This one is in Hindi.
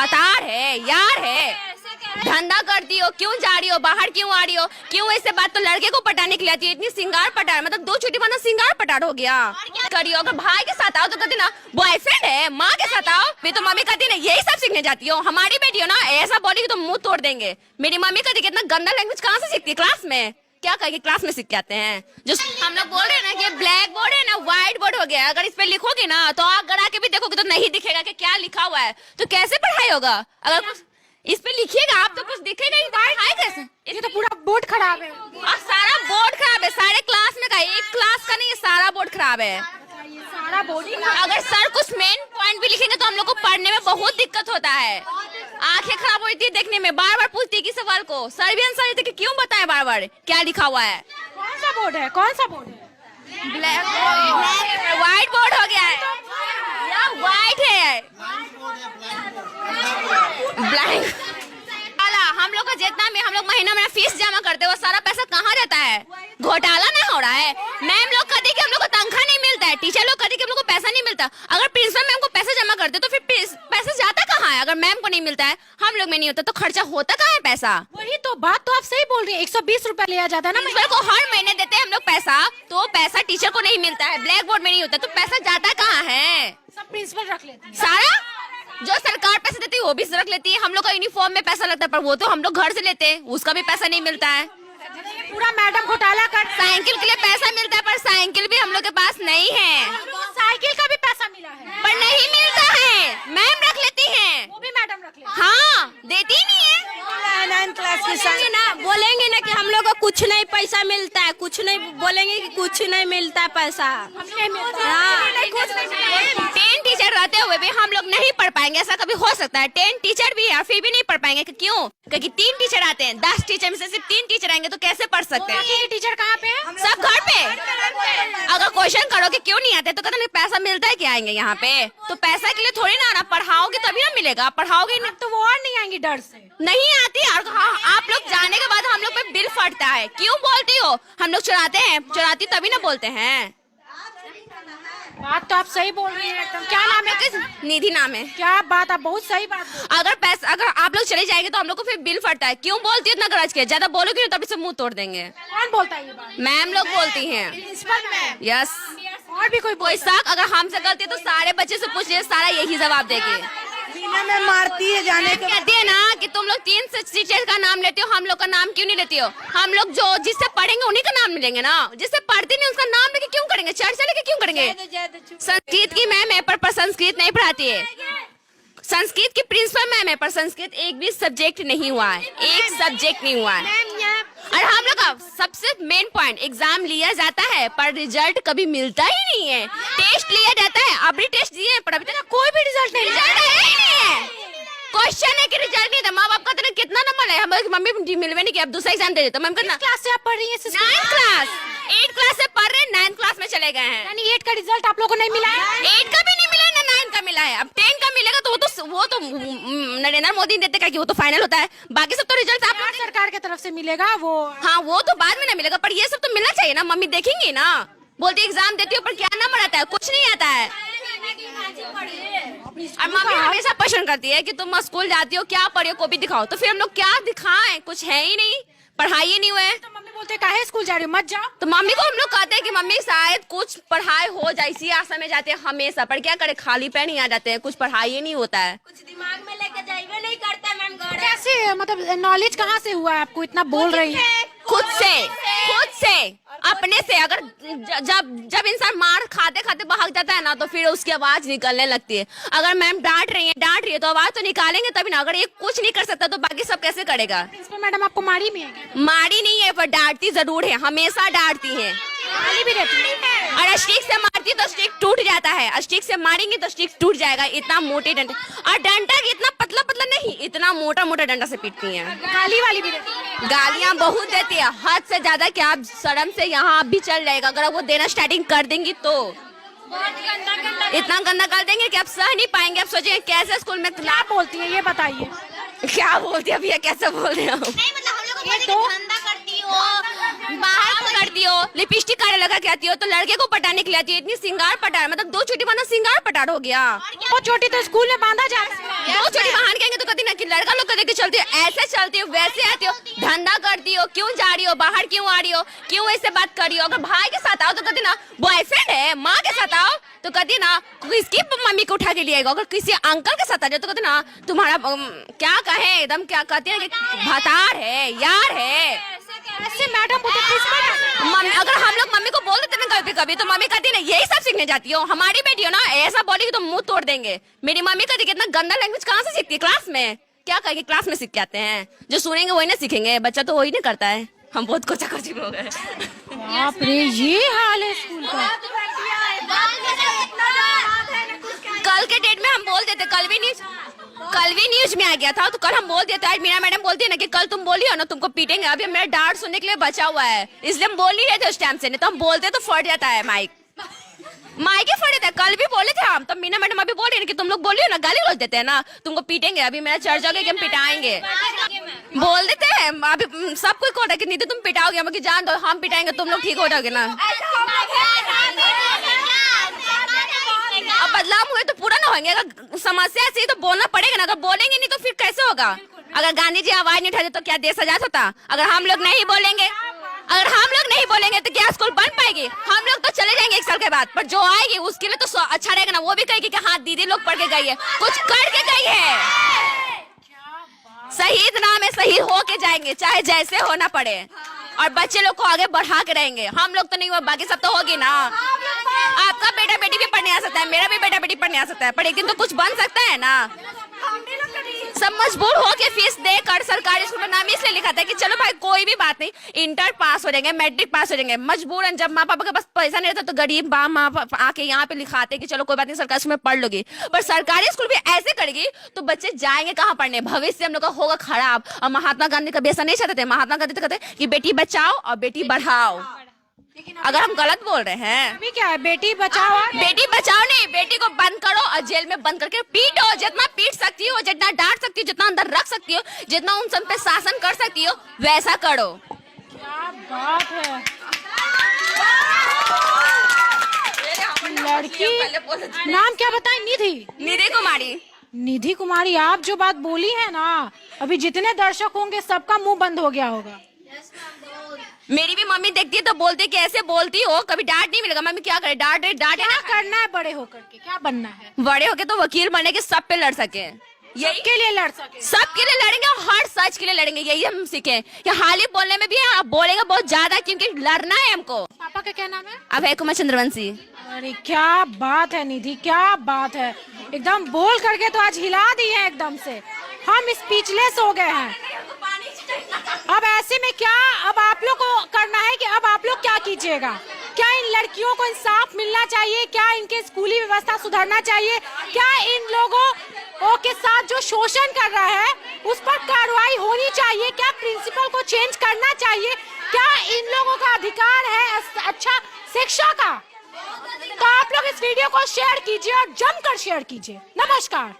खतार है यार है। धंधा करती हो, क्यों जा रही हो बाहर, क्यों आ रही हो, क्यों ऐसे बात तो लड़के को पटाने के लिए आती है। इतनी सिंगार पटार, मतलब 2 छुट्टी माना सिंगार पटार हो गया। करियो अगर भाई के साथ आओ तो कहती ना बॉयफ्रेंड है, माँ के साथ आओ फिर तो मम्मी कहती ना यही सब सीखने जाती हो। हमारी बेटी हो ना ऐसा बोलेगी तो मुंह तोड़ देंगे। मेरी मम्मी कहती कितना गंदा लैंग्वेज कहाँ से सीखती है, क्लास में क्या करके क्लास में सीख के आते हैं। जो हम लोग बोल रहे हैं ना कि ब्लैक बोर्ड है ना व्हाइट बोर्ड हो गया, अगर इस पे लिखोगे ना तो आग गड़ा के भी देखोगे तो नहीं दिखेगा कि क्या लिखा हुआ है, तो कैसे पढ़ाई होगा। अगर कुछ इस पे लिखिएगा आप तो कुछ दिखेगा ही, पढ़ाई कैसे। ये तो पूरा बोर्ड खराब है और सारा बोर्ड खराब है, सारे क्लास में का, एक क्लास का नहीं है, सारा बोर्ड खराब है। सारा बोर्ड। अगर सर कुछ मेन पॉइंट भी लिखेंगे तो हम लोग को पढ़ने में बहुत दिक्कत होता है। आंखें खराब होती है देखने में, बार बार पूछती है कि सवाल को सर भी आंसर देते कि क्यों बताएं बार बार क्या लिखा हुआ है। कौन सा बोर्ड है, कौन सा बोर्ड है? ब्लैक बोर्ड, व्हाइट बोर्ड हो गया है या व्हाइट है ब्लैक। हम लोग का जितना भी हम लोग महीना फीस जमा करते हैं वो सारा पैसा कहाँ रहता है। घोटाला नहीं हो रहा है। मैम लोग कहती है कि हम लोग को तनख्वाह नहीं मिलता है, टीचर लोग कहती है कि हम लोग को पैसा नहीं मिलता। अगर प्रिंसिपल मैम को पैसा जमा करते तो फिर पैसा जाता कहाँ है। अगर मैम को नहीं मिलता है, हम लोग में नहीं होता तो खर्चा होता कहाँ है पैसा। वही तो बात तो आप सही बोल रही है। 120 रुपया लिया जाता है ना प्रिंसिपल को हर महीने देते हैं हम लोग पैसा, तो पैसा टीचर को नहीं मिलता है, ब्लैक बोर्ड में नहीं होता, तो पैसा जाता कहाँ है। सब प्रिंसिपल रख लेते हैं। सारा जो सरकार पैसा देती है वो भी रख लेती है। हम लोग का यूनिफॉर्म में पैसा लगता है पर वो तो हम लोग घर से लेते हैं, उसका भी पैसा नहीं मिलता है। पूरा मैडम घोटाला कर। साइकिल के लिए पैसा मिलता है पर साइकिल भी हम लोग के पास नहीं है। साइकिल का भी पैसा मिला है पर नहीं मिलता है, मैम रख लेती हैं। वो भी मैडम रख लेती है। हाँ देती ही नहीं है। 9 क्लास की ना बोलेंगे ना कि हम लोग को कुछ नहीं पैसा मिलता है, कुछ नहीं बोलेंगे कि कुछ नहीं मिलता है पैसा। नहीं मिलता। हाँ। 10 टीचर रहते हुए भी हम लोग नहीं पढ़ पाएंगे, ऐसा कभी हो सकता है। 10 टीचर भी है फिर भी नहीं पढ़ पाएंगे, क्यों? क्योंकि 3 टीचर आते हैं, 10 टीचर में से सिर्फ 3 टीचर आएंगे तो कैसे पढ़ सकते हैं। टीचर कहाँ पे है? सब घर पे। अगर क्वेश्चन करो कि क्यों नहीं आते तो कहते पैसा मिलता है क्या आएंगे यहाँ पे, तो पैसा के लिए थोड़ी ना आना, पढ़ाओगे तभी ना मिलेगा, पढ़ाओगे नहीं तो वो और नहीं आएंगी डर से। नहीं आती। और आप लोग जाने के बाद हम लोग पे बिल फटता है, क्यों बोलती हो। हम लोग चुराते हैं, चुराती तभी ना बोलते हैं। बात तो आप सही बोल रही हैं एकदम। क्या नाम है? निधि नाम है। क्या बात, आप बहुत सही बात बोल रही हैं। अगर आप लोग चले जाएंगे तो हम लोग को फिर बिल फटता है, क्यों बोलती है इतना गरज के। ज्यादा बोलोगे तभी से मुंह तोड़ देंगे। कौन बोलता है ये बात? मैम लोग बोलती हैं। Principal ma'am. यस। और भी कोई शक अगर हमसे गलती है तो सारे बच्चे से पूछिए, सारा यही जवाब देगी। में मारती है जाने के। कहती है ना कि तुम लोग 3 टीचर का नाम लेते हो, हम लोग का नाम क्यों नहीं लेती हो। हम लोग जो जिससे पढ़ेंगे उन्हीं का नाम मिलेंगे ना, जिससे पढ़ती नहीं उसका नाम लेके क्यों करेंगे, चर्चा लेके क्यों करेंगे। संस्कृत की मैम है पर संस्कृत नहीं पढ़ाती है। संस्कृत की प्रिंसिपल मैम है पर संस्कृत एक भी सब्जेक्ट नहीं हुआ है, एक सब्जेक्ट नहीं हुआ है। और हम लोग का सबसे मेन पॉइंट, एग्जाम लिया जाता है पर रिजल्ट कभी मिलता ही नहीं है। टेस्ट लिया जाता है, अभी टेस्ट दिए पर अभी तक कोई भी रिजल्ट नहीं है। क्वेश्चन है कि रिजल्ट नहीं था। माँ बाप का कितना नंबर है, हम मम्मी मिलवे नहीं किया, अब दूसरा एग्जाम दे देता। मैम कितना क्लास से आप पढ़ रही हैं? 9th क्लास, 8 क्लास से पढ़ रहे हैं, 9th क्लास में चले गए हैं। यानी 8 का रिजल्ट आप लोगों को नहीं मिला है? 8 का भी नहीं मिला है ना 9 का मिला है। अब 10 का मिलेगा तो वो तो नरेंद्र मोदी देते क्या कि वो तो फाइनल होता है, बाकी सब तो रिजल्ट आप सरकार की तरफ से मिलेगा वो। हाँ वो तो बाद में ना मिलेगा, पर ये सब तो मिलना चाहिए ना। मम्मी देखेंगी ना, बोलती एग्जाम देती हो पर क्या नंबर आता है, कुछ नहीं आता है। और मम्मी हमेशा क्वेश्चन करती है कि तुम स्कूल जाती हो क्या पढ़ी हो, कॉपी दिखाओ। तो फिर हम लोग क्या दिखाएं, कुछ है ही नहीं, पढ़ाई ही नहीं हुए। तो मम्मी बोलते काहे स्कूल जा रही हो, मत जाओ। तो मम्मी को हम लोग कहते हैं कि मम्मी शायद कुछ पढ़ाई हो जाए, इसी आशा में जाते हैं हमेशा, पर क्या करे खाली पैन ही आ जाते हैं, कुछ पढ़ाई ही नहीं होता है। कुछ दिमाग में लेके जाइए नहीं करता मैम। कैसे मतलब नॉलेज कहाँ से हुआ है आपको, इतना बोल रही है? खुद से अपने से। अगर जब इंसान मार खाते खाते भाग जाता है ना तो फिर उसकी आवाज निकलने लगती है। अगर मैम डांट रही है तो आवाज तो निकालेंगे तभी ना। अगर ये कुछ नहीं कर सकता तो बाकी सब कैसे करेगा। प्रिंसिपल मैडम आपको मारी भी है? मारी नहीं है पर डांटती जरूर है, हमेशा डांटती है। गाली भी रहती है। और स्टिक से मारती तो स्टिक टूट जाता है, स्टिक से मारेंगे तो स्टिक टूट जाएगा। इतना मोटे डंडा, और डंडा इतना पतला पतला नहीं, इतना मोटा मोटा डंडा से पीटती है। गाली वाली भी रहती है? गालियाँ बहुत देती है, हद से ज्यादा। कि आप शर्म से यहाँ आप भी चल जाएगा। अगर वो देना स्टार्टिंग कर देंगी तो इतना गंदा कर देंगे कि आप सह नहीं पाएंगे। आप सोचेंगे कैसे स्कूल में क्या बोलती है ये बताइए। क्या बोलती है भैया, कैसे बोल रहे हो। धंधा करती हो, बाहर पकड़ती हो, लिपस्टिक काले लगा के आती हो, तो लड़के को पटाने के लिए आती है। इतनी सिंगार पटार, मतलब 2 चोटी माना सिंगार पटार हो गया। 2 चोटी तो स्कूल में बांधा जाता है। 2 चोटी बांध कहेंगे तो कहती ना कि लड़का लोग को लेके चलती हो, ऐसे चलती हो, वैसे आती हो, धंधा करती हो, क्यों जा रही हो बाहर, क्यों आ रही हो, क्यों ऐसे बात कर रही हो। अगर भाई के साथ आओ तो कहती ना बॉयफ्रेंड है, माँ के साथ आओ तो कहती ना किसकी मम्मी को उठा के ले आएगा। अगर किसी अंकल के साथ आ जाओ तो कहती ना तुम्हारा क्या कहे एकदम, क्या कहती है कि भतार है, यार है। ऐसे मैडम अगर हम लोग मम्मी को बोल देते ना कभी कभी तो मम्मी कहती ना यही सब सीखने जाती हो, हमारी बेटी हो ना ऐसा बोलेगी तो मुंह तोड़ देंगे। मेरी मम्मी कहती कितना गंदा लैंग्वेज कहाँ से सीखती है, क्लास में क्या कहेगी, क्लास में सीख के आते हैं, जो सुनेंगे वही ना सीखेंगे, बच्चा तो वही नहीं करता है। हम बहुत कोचा कोची हो गए। बाप रे, ये हाल है स्कूल का। कल के डेट में हम बोल देते, कल भी न्यूज में आ गया था तो कल हम बोल देते। आज मीना मैडम बोलती है ना कि कल तुम बोली हो ना तुमको पीटेंगे, अभी मेरा डांट सुनने के लिए बचा हुआ है, इसलिए हम बोल नहीं रहे थे उस टाइम से, नहीं तो हम बोलते तो फट जाता है माइक ही फट जाता है। कल भी बोले थे हम, तब मीना मैडम अभी बोल रही है कि तुम लोग बोलियो ना, गाली रोज देते हैं ना, तुमको पीटेंगे, अभी मेरा चढ़ जाओगे कि हम पिटाएंगे, बोल देते हैं। अभी सब कोई को रहा कि नीति तुम पिटाओगे, हम जान दो हम पिटाएंगे, तुम लोग ठीक हो जाओगे ना। अब बदलाव हुए तो पूरा ना होंगे, अगर समस्या ऐसी तो बोलना पड़ेगा ना, अगर बोलेंगे नहीं तो फिर कैसे होगा। अगर गांधी जी आवाज नहीं उठाते तो क्या देश आजाद होता। अगर हम लोग नहीं बोलेंगे तो क्या स्कूल बन पाएगी। हम लोग तो चले जाएंगे 1 साल के बाद, पर जो आएगी उसके लिए तो अच्छा रहेगा ना, वो भी कहेगी कि हाँ दीदी लोग पढ़ के गई है, कुछ करके गई है। शहीद नाम है, शहीद हो के जाएंगे चाहे जैसे होना पड़े, और बच्चे लोग को आगे बढ़ा के रहेंगे। हम लोग तो नहीं, वो बाकी सब तो होगी ना। आपका बेटा बेटी भी पढ़ने आ सकता है, मेरा भी बेटा बेटी पढ़ने आ सकता है, पर एक दिन तो कुछ बन सकता है ना। सब मजबूर हो के फीस देकर सरकारी स्कूल में नाम इसलिए लिखा था कि चलो भाई कोई भी बात नहीं, इंटर पास हो जाएंगे, मैट्रिक पास हो जाएंगे। मजबूरन जब माँ पापा के पास पैसा नहीं रहता तो गरीब माँ पापा आके यहाँ पे लिखाते कि चलो कोई बात नहीं सरकारी स्कूल में पढ़ लोगी, पर सरकारी स्कूल भी ऐसे करेगी तो बच्चे जाएंगे कहाँ पढ़ने, भविष्य हम लोग का होगा खराब। और महात्मा गांधी कभी ऐसा नहीं चाहते थे, महात्मा गांधी तो कहते कि बेटी बचाओ और बेटी बढ़ाओ। अगर हम गलत बोल रहे हैं, अभी क्या है, बेटी बचाओ नहीं, बेटी को बंद करो और जेल में बंद करके पीटो, जितना पीट सकती हो, जितना डांट सकती हो, जितना अंदर रख सकती हो, जितना उन सब पे शासन कर सकती हो वैसा करो। क्या बात है। लड़की नाम क्या बताएं? निधि कुमारी। आप जो बात बोली है ना, अभी जितने दर्शक होंगे सबका मुंह बंद हो गया होगा। मेरी भी मम्मी देखती है तो बोलती है कि ऐसे बोलती हो, कभी डांट नहीं मिलेगा। मम्मी क्या करे, डांट क्या करना है बड़े होकर के, क्या बनना है? बड़े होके तो वकील बने के सब पे लड़ सके, यही के लिए लड़ सके, सबके लिए लड़ेंगे और हर सच के लिए लड़ेंगे। यही हम सीखे कि हाली बोलने में भी आप बोलेंगे बहुत ज्यादा, क्योंकि लड़ना है हमको। पापा का क्या नाम है? अभय कुमार चंद्रवंशी। अरे क्या बात है निधि, क्या बात है, एकदम बोल करके तो आज हिला दी है एकदम से, हम स्पीचलेस हो गए हैं। अब ऐसे में क्या, अब आप लोग को करना है कि अब आप लोग क्या कीजिएगा? क्या इन लड़कियों को इंसाफ मिलना चाहिए? क्या इनके स्कूली व्यवस्था सुधरना चाहिए? क्या इन लोगों के साथ जो शोषण कर रहा है उस पर कार्रवाई होनी चाहिए? क्या प्रिंसिपल को चेंज करना चाहिए? क्या इन लोगों का अधिकार है अच्छा शिक्षा का? तो आप लोग इस वीडियो को शेयर कीजिए और जमकर शेयर कीजिए। नमस्कार।